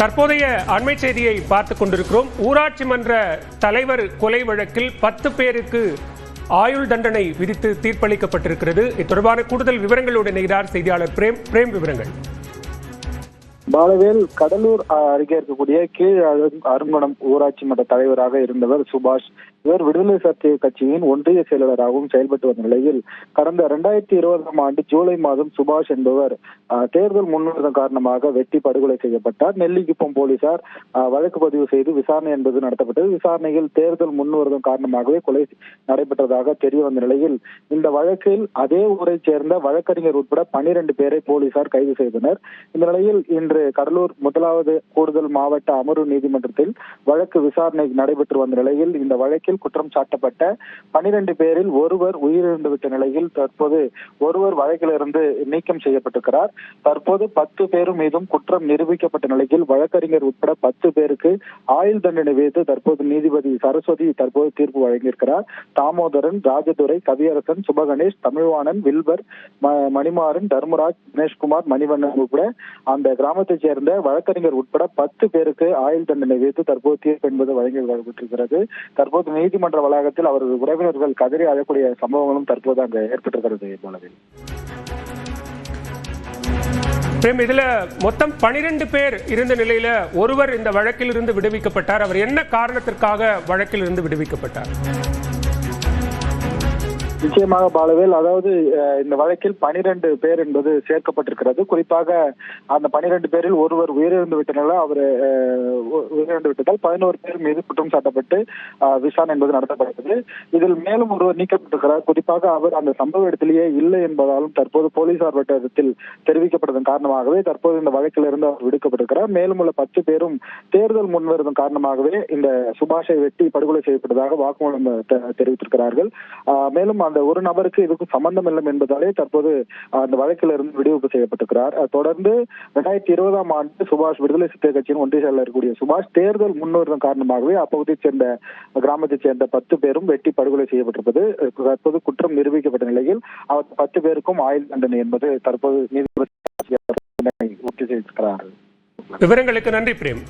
தற்போதைய அண்மை செய்தியை பார்த்துக் கொண்டிருக்கிறோம். ஊராட்சி மன்ற தலைவர் கொலை வழக்கில் 10 பேருக்கு ஆயுள் தண்டனை விதித்து தீர்ப்பளிக்கப்பட்டிருக்கிறது. இது தொடர்பான கூடுதல் விவரங்களோடு இணைகிறார் செய்தியாளர் பிரேம். விவரங்கள். பாலவேல் கடலூர் அருகே இருக்கக்கூடிய கீழ் அருங்குணம் ஊராட்சி மன்ற தலைவராக இருந்தவர் சுபாஷ். இவர் விடுதலை சிறுத்தைகள் கட்சியின் ஒன்றிய செயலாளராகவும் செயல்பட்டு வந்த நிலையில் கடந்த 2020ஆம் ஆண்டு ஜூலை மாதம் சுபாஷ் என்பவர் தேர்தல் முன்னுரிதம் காரணமாக வெட்டி படுகொலை செய்யப்பட்டார். நெல்லிக்குப்பம் போலீசார் வழக்கு பதிவு செய்து விசாரணை என்பது நடத்தப்பட்டது. விசாரணையில் தேர்தல் முன்னுரிதம் காரணமாகவே கொலை நடைபெற்றதாக தெரிய வந்த நிலையில் இந்த வழக்கில் அதே ஊரை சேர்ந்த வழக்கறிஞர் உட்பட 12 பேரை போலீசார் கைது செய்தனர். இந்த நிலையில் இன்று கடலூர் முதலாவது கூடுதல் மாவட்ட அமர்வு நீதிமன்றத்தில் வழக்கு விசாரணை நடைபெற்று வந்த நிலையில் இந்த வழக்கில் குற்றம் சாட்டப்பட்ட 12 பேரில் ஒருவர் உயிரிழந்துவிட்ட நிலையில் தற்போது ஒருவர் வழக்கிலிருந்து நீக்கம் செய்யப்பட்டிருக்கிறார். தற்போது 10 பேர் மீதும் குற்றம் நிரூபிக்கப்பட்ட நிலையில் வழக்கறிஞர் உட்பட 10 பேருக்கு ஆயுள் தண்டனை விதித்து தற்போது நீதிபதி சரஸ்வதி தற்போது தீர்ப்பு வழங்கியிருக்கிறார். தாமோதரன், ராஜதுரை, கவியரசன், சுபகணேஷ், தமிழ்வாணன், வில்பர், மணிமாறன், தர்மராஜ், தினேஷ்குமார், மணிவண்ணன் உட்பட அந்த கிராமத்தைச் சேர்ந்த வழக்கறிஞர் உட்பட 10 பேருக்கு ஆயுள் தண்டனை விதித்து தற்போது தீர்ப்பு என்பது வழங்கப்பட்டிருக்கிறது. தற்போது நீதிமன்ற வளாகத்தில் அவரது உறவினர்கள் கதறி அழக்கூடிய சம்பவங்களும் தற்போது அங்கு ஏற்பட்டிருக்கிறது. போலவே இதுல மொத்தம் 12 பேர் இருந்த நிலையில ஒருவர் இந்த வழக்கில் இருந்து விடுவிக்கப்பட்டார். அவர் என்ன காரணத்திற்காக வழக்கில் இருந்து விடுவிக்கப்பட்டார்? நிச்சயமாக பாலவேல், அதாவது இந்த வழக்கில் 12 பேர் என்பது சேர்க்கப்பட்டிருக்கிறது. குறிப்பாக அந்த 12 பேரில் ஒருவர் உயிரிழந்து விட்டனால அவர் உயிரிழந்து விட்டதால் 11 பேர் மீது குற்றம் சாட்டப்பட்டு விசாரணை என்பது நடத்தப்பட்டது. இதில் மேலும் ஒருவர் நீக்கப்பட்டிருக்கிறார். குறிப்பாக அவர் அந்த சம்பவ இடத்திலேயே இல்லை என்பதாலும் தற்போது போலீசார் வட்டாரத்தில் தெரிவிக்கப்பட்டதன் காரணமாகவே தற்போது இந்த வழக்கிலிருந்து அவர் விடுக்கப்பட்டிருக்கிறார். மேலும் உள்ள 10 பேரும் தேர்தல் முன்வருவதன் காரணமாகவே இந்த சுபாஷை வெட்டி படுகொலை செய்யப்பட்டதாக வாக்குமூலம் தெரிவித்திருக்கிறார்கள். மேலும் அந்த ஒரு நபருக்கு இதுக்கு சம்பந்தம் இல்லை என்பதாலே தற்போது அந்த வழக்கிலிருந்து விடுவிப்பு செய்யப்பட்டிருக்கிறார். தொடர்ந்து 2020ஆம் ஆண்டு சுபாஷ் விடுதலை சிறுத்தைகள் கட்சியின் ஒன்றிய செயலாளர் இருக்கக்கூடிய சுபாஷ் தேர்தல் முன்னுரிதம் காரணமாகவே அப்பகுதியைச் சேர்ந்த கிராமத்தைச் சேர்ந்த 10 பேரும் வெட்டி படுகொலை செய்யப்பட்டிருப்பது தற்போது குற்றம் நிரூபிக்கப்பட்ட நிலையில் அவர் 10 பேருக்கும் ஆயுள் தண்டனை என்பது தற்போது நீதிபதி உறுதி செய்திருக்கிறார். விவரங்களுக்கு நன்றி பிரேம்.